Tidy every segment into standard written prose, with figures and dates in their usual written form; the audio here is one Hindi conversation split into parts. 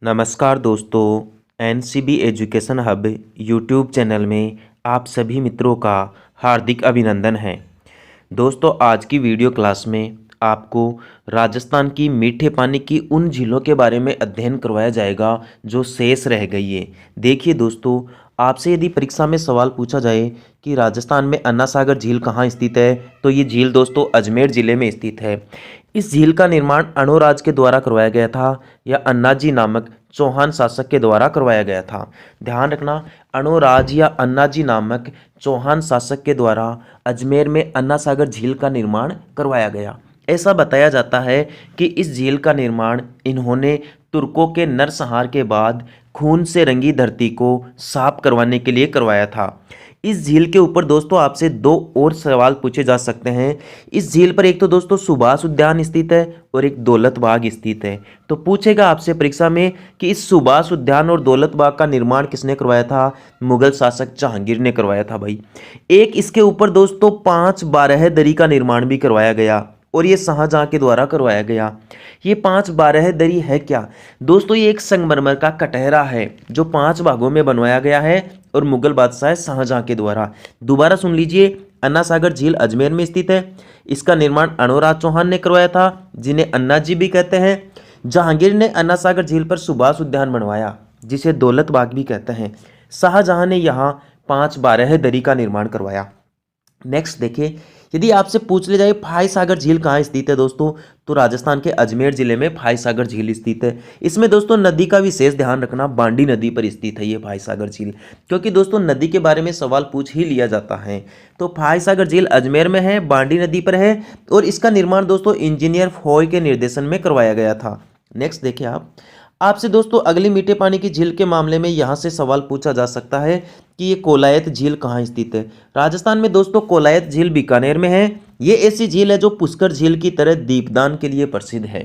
नमस्कार दोस्तों, NCB education hub YouTube channel में आप सभी मित्रों का हार्दिक अभिनंदन है। दोस्तों, आज की वीडियो क्लास में आपको राजस्थान की मीठे पानी की उन झीलों के बारे में अध्ययन करवाया जाएगा जो शेष रह गई है। देखिए दोस्तों, आपसे यदि परीक्षा में सवाल पूछा जाए कि राजस्थान में अन्ना सागर झील कहाँ स्थित है, तो ये झील दोस्तों अजमेर ज़िले में स्थित है। इस झील का निर्माण अणोराज के द्वारा करवाया गया था या अन्नाजी नामक चौहान शासक के द्वारा करवाया गया था। ध्यान रखना, अणोराज या अन्नाजी नामक चौहान शासक के द्वारा अजमेर में अन्ना सागर झील का निर्माण करवाया गया। ऐसा बताया जाता है कि इस झील का निर्माण इन्होंने तुर्कों के नरसंहार के बाद खून से रंगी धरती को साफ करवाने के लिए करवाया था। इस झील के ऊपर दोस्तों आपसे दो और सवाल पूछे जा सकते हैं। इस झील पर एक तो दोस्तों सुभाष उद्यान स्थित है और एक दौलत बाग स्थित है। तो पूछेगा आपसे परीक्षा में कि इस सुभाष उद्यान और दौलत बाग का निर्माण किसने करवाया था? मुगल शासक जहांगीर ने करवाया था भाई। एक इसके ऊपर दोस्तों 5 बारहदरी का निर्माण भी करवाया गया और ये शाहजहां के द्वारा करवाया गया। ये 5 बारहदरी है क्या दोस्तों? ये एक संगमरमर का कटहरा है जो 5 भागों में बनवाया गया है और मुगल बादशाह शाहजहां के द्वारा। दोबारा सुन लीजिए, अन्ना सागर झील अजमेर में स्थित है। इसका निर्माण अणोराज चौहान ने करवाया था, जिन्हें अन्ना जी भी कहते हैं। जहांगीर ने अन्ना सागर झील पर सुभाष उद्यान बनवाया, जिसे दौलत बाग भी कहते हैं। शाहजहां ने यहाँ 5 बारहदरी का निर्माण करवाया। नेक्स्ट देखिए, यदि आपसे पूछ ले जाए फाई सागर झील कहाँ स्थित है दोस्तों, तो राजस्थान के अजमेर जिले में फाई सागर झील स्थित है। इसमें दोस्तों नदी का विशेष ध्यान रखना, बांडी नदी पर स्थित है ये फाई सागर झील, क्योंकि दोस्तों नदी के बारे में सवाल पूछ ही लिया जाता है। तो फाई सागर झील अजमेर में है, बांडी नदी पर है और इसका निर्माण दोस्तों इंजीनियर फोय के निर्देशन में करवाया गया था। नेक्स्ट देखिए, आपसे दोस्तों अगली मीठे पानी की झील के मामले में यहाँ से सवाल पूछा जा सकता है कि ये कोलायत झील कहाँ स्थित है। राजस्थान में दोस्तों कोलायत झील बीकानेर में है। ये ऐसी झील है जो पुष्कर झील की तरह दीपदान के लिए प्रसिद्ध है।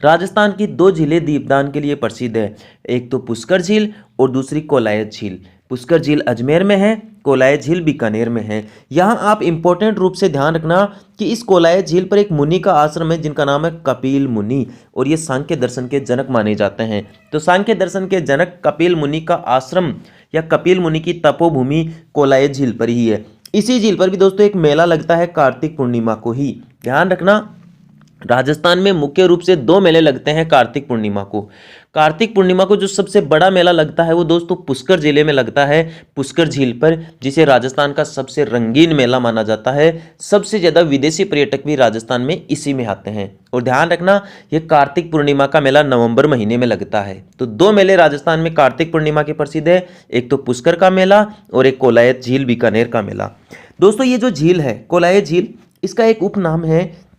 राजस्थान की 2 झीलें दीपदान के लिए प्रसिद्ध है, एक तो पुष्कर झील और दूसरी कोलायत झील। पुष्कर झील अजमेर में है, कोलायत झील बीकानेर में है। यहाँ आप इंपॉर्टेंट रूप से ध्यान रखना कि इस कोलायत झील पर एक मुनि का आश्रम है जिनका नाम है कपिल मुनि, और ये सांख्य दर्शन के जनक माने जाते हैं। तो सांख्य दर्शन के जनक कपिल मुनि का आश्रम या कपिल मुनि की तपोभूमि कोलायत झील पर ही है। इसी झील पर भी दोस्तों एक मेला लगता है कार्तिक पूर्णिमा को ही। ध्यान रखना, राजस्थान में मुख्य रूप से 2 मेले लगते हैं कार्तिक पूर्णिमा को। कार्तिक पूर्णिमा को जो सबसे बड़ा मेला लगता है वो दोस्तों पुष्कर जिले में लगता है, पुष्कर झील पर, जिसे राजस्थान का सबसे रंगीन मेला माना जाता है। सबसे ज़्यादा विदेशी पर्यटक भी राजस्थान में इसी में आते हैं। और ध्यान रखना, ये कार्तिक पूर्णिमा का मेला नवंबर महीने में लगता है। तो 2 मेले राजस्थान में कार्तिक पूर्णिमा के प्रसिद्ध है, एक तो पुष्कर का मेला और एक कोलायत झील बीकानेर का मेला। दोस्तों ये जो झील है कोलायत झील, इसका एक उपनाम है,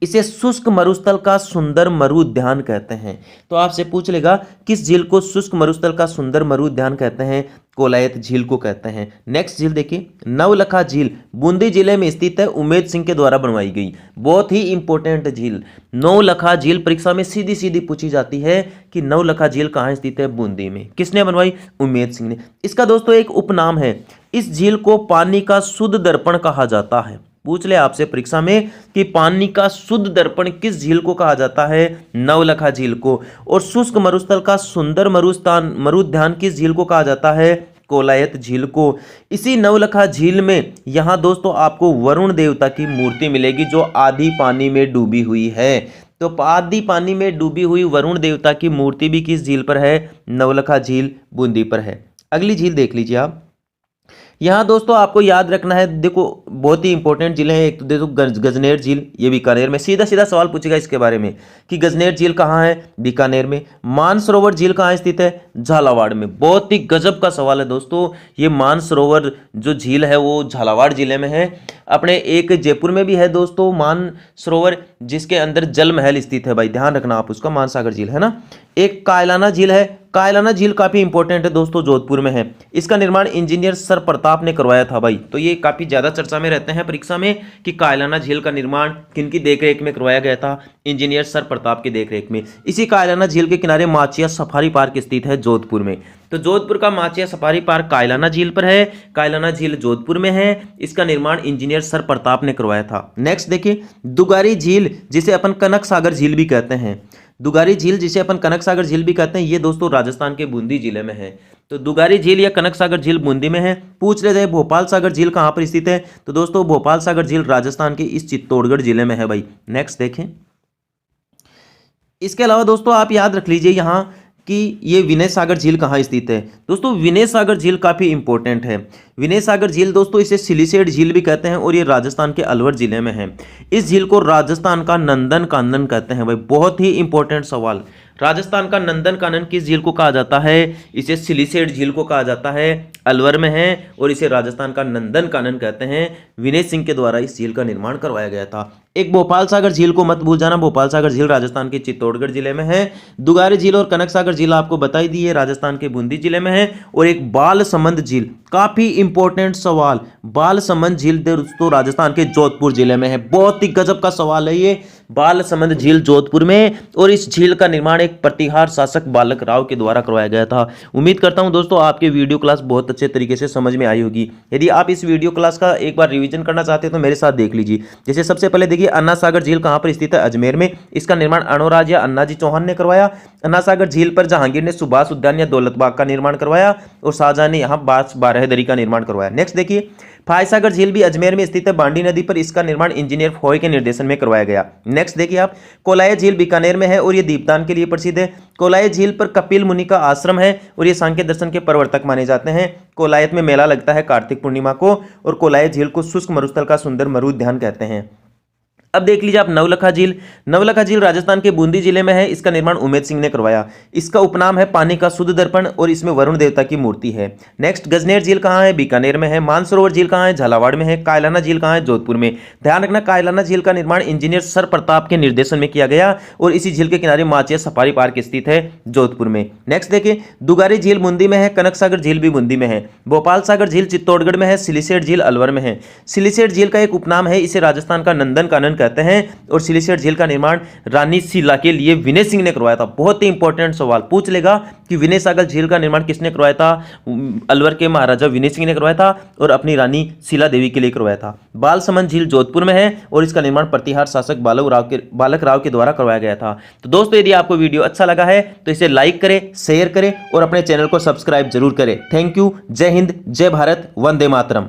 इसे शुष्क मरुस्थल का सुंदर मरु उद्यान कहते हैं। तो आपसे पूछ लेगा किस झील को शुष्क मरुस्थल का सुंदर मरु उद्यान कहते हैं? कोलायत झील को कहते हैं। नेक्स्ट झील देखिए, नवलखा झील बूंदी जिले में स्थित है, उमेद सिंह के द्वारा बनवाई गई। बहुत ही इंपॉर्टेंट झील नवलखा झील, परीक्षा में सीधी सीधी पूछी जाती है कि नवलखा झील कहाँ स्थित है? बूंदी में। किसने बनवाई? उमेद सिंह ने। इसका दोस्तों एक उपनाम है, इस झील को पानी का शुद्ध दर्पण कहा जाता है। पूछ ले आपसे परीक्षा में कि पानी का शुद्ध दर्पण किस झील को कहा जाता है? नवलखा झील को। और शुष्क मरुस्थल का सुंदर मरुद्यान किस झील को कहा जाता है? कोलायत झील को। इसी नवलखा झील में यहाँ दोस्तों आपको वरुण देवता की मूर्ति मिलेगी जो आधी पानी में डूबी हुई है। तो आधी पानी में डूबी हुई वरुण देवता की मूर्ति भी किस झील पर है? नवलखा झील बूंदी पर है। अगली झील देख लीजिए आप। यहाँ दोस्तों आपको याद रखना है, देखो बहुत ही इंपॉर्टेंट झीलें हैं। एक तो देखो गजनेर झील, ये बीकानेर में। सीधा सीधा सवाल पूछेगा इसके बारे में कि गजनेर झील कहाँ है? बीकानेर में। मानसरोवर झील कहाँ स्थित है? झालावाड़ में। बहुत ही गजब का सवाल है दोस्तों। ये मानसरोवर जो झील है वो झालावाड़ जिले में है। अपने एक जयपुर में भी है दोस्तों मानसरोवर, जिसके अंदर जल महल स्थित है भाई, ध्यान रखना आप उसका। मानसागर झील है ना। एक कायलाना झील है, कायलाना झील काफी इंपॉर्टेंट है दोस्तों, जोधपुर में है। इसका निर्माण इंजीनियर सर प्रताप ने करवाया था भाई। तो ये काफी ज्यादा चर्चा में रहते हैं परीक्षा में कि कायलाना झील का निर्माण किनकी देखरेख में करवाया गया था? इंजीनियर सर प्रताप की देखरेख में। इसी कायलाना झील के किनारे माचिया सफारी पार्क स्थित है जोधपुर में। तो जोधपुर का माचिया सफारी पार्क कायलाना झील पर है, कायलाना झील जोधपुर में है। इसका निर्माण इंजीनियर सर प्रताप ने करवाया था। नेक्स्ट देखिए, दुगारी झील, जिसे अपन कनक सागर झील भी कहते हैं। दुगारी झील जिसे अपन कनक सागर झील भी कहते हैं, ये दोस्तों राजस्थान के बूंदी जिले में है। तो दुगारी झील या कनक सागर झील बूंदी में है। पूछ ले जाए भोपाल सागर झील कहाँ पर स्थित है, तो दोस्तों भोपाल सागर झील राजस्थान के इस चित्तौड़गढ़ जिले में है भाई। नेक्स्ट देखें। इसके अलावा दोस्तों आप याद रख लीजिए यहाँ कि ये विनय सागर झील कहाँ स्थित है। दोस्तों विनय सागर झील काफ़ी इंपॉर्टेंट है। विनय सागर झील दोस्तों इसे सिलिसेट झील भी कहते हैं और ये राजस्थान के अलवर जिले में है। इस झील को राजस्थान का नंदन कानन कहते हैं भाई। बहुत ही इंपॉर्टेंट सवाल। राजस्थान का नंदन कानन किस झील को कहा जाता है? इसे सिलिसेट झील को कहा जाता है, अलवर में है और इसे राजस्थान का नंदन कानन कहते हैं। विनय सिंह के द्वारा इस झील का निर्माण करवाया गया था। एक भोपाल सागर झील को मत भूल जाना। भोपाल सागर झील राजस्थान के चित्तौड़गढ़ जिले में है। दुगारी झील और कनक सागर झील आपको बताई दी है, राजस्थान के बूंदी जिले में है। और एक बालसमंद झील, काफी इंपॉर्टेंट सवाल, बालसमंद झील दोस्तों राजस्थान के जोधपुर जिले में है। बहुत ही गजब का सवाल है ये, बालसमंद झील जोधपुर में। और इस झील का निर्माण एक प्रतिहार शासक बालक राव के द्वारा करवाया गया था। उम्मीद करता हूं दोस्तों आपके वीडियो क्लास बहुत अच्छे तरीके से समझ में आई होगी। यदि आप इस वीडियो क्लास का एक बार रिवीजन करना चाहते हैं तो मेरे साथ देख लीजिए। जैसे सबसे पहले देखिए, अन्ना सागर झील कहां पर स्थित है? अजमेर में। इसका निर्माण अणोराज या अन्नाजी चौहान ने करवाया। अन्ना सागर झील पर जहांगीर ने सुभाष उद्यान या दौलत बाग का निर्माण करवाया और शाहजहां ने यहाँ बारहदरी का निर्माण करवाया। नेक्स्ट देखिए, फायसागर झील भी अजमेर में स्थित है, बांडी नदी पर। इसका निर्माण इंजीनियर फॉय के निर्देशन में करवाया गया। नेक्स्ट देखिए आप, कोलाय झील बीकानेर में है और ये दीपदान के लिए प्रसिद्ध है। कोलाय झील पर कपिल मुनि का आश्रम है और ये सांख्य दर्शन के प्रवर्तक माने जाते हैं। कोलायत में मेला लगता है कार्तिक पूर्णिमा को और कोलाय झील को शुष्क मरुस्थल का सुंदर मरु उद्यान कहते हैं। अब देख लीजिए आप नवलखा झील। नवलखा झील राजस्थान के बूंदी जिले में है। इसका निर्माण उमेद सिंह ने करवाया। इसका उपनाम है पानी का शुद्ध दर्पण और इसमें वरुण देवता की मूर्ति है। नेक्स्ट, गजनेर झील कहाँ है? बीकानेर में है। मानसरोवर झील कहाँ है? झालावाड़ में है। कायलाना झील कहाँ है? जोधपुर में। ध्यान रखना, कायलाना झील का निर्माण इंजीनियर सर प्रताप के निर्देशन में किया गया और इसी झील के किनारे माचिया सफारी पार्क स्थित है जोधपुर में। नेक्स्ट देखिए, दुगारी झील बूंदी में है। कनक सागर झील भी बूंदी में है। भोपाल सागर झील चित्तौड़गढ़ में है। सिलिसेट झील अलवर में है। सिलिसेट झील का एक उपनाम है, इसे राजस्थान का नंदन कानन कहते हैं और सिलिसेट झील का निर्माण रानी शीला के लिए विनय सिंह ने करवाया था। बहुत ही इंपॉर्टेंट सवाल पूछ लेगा कि विनय सागर झील का निर्माण किसने करवाया था? अलवर के महाराजा विनय सिंह ने करवाया था और अपनी रानी शीला देवी के लिए करवाया था। बालसमंद झील जोधपुर में है और इसका निर्माण प्रतिहार शासक बालक राव के द्वारा करवाया गया था। तो दोस्तों यदि आपको वीडियो अच्छा लगा है तो इसे लाइक करें, शेयर करें और अपने चैनल को सब्सक्राइब जरूर करें। Thank you. जय हिंद, जय भारत, वंदे मातरम।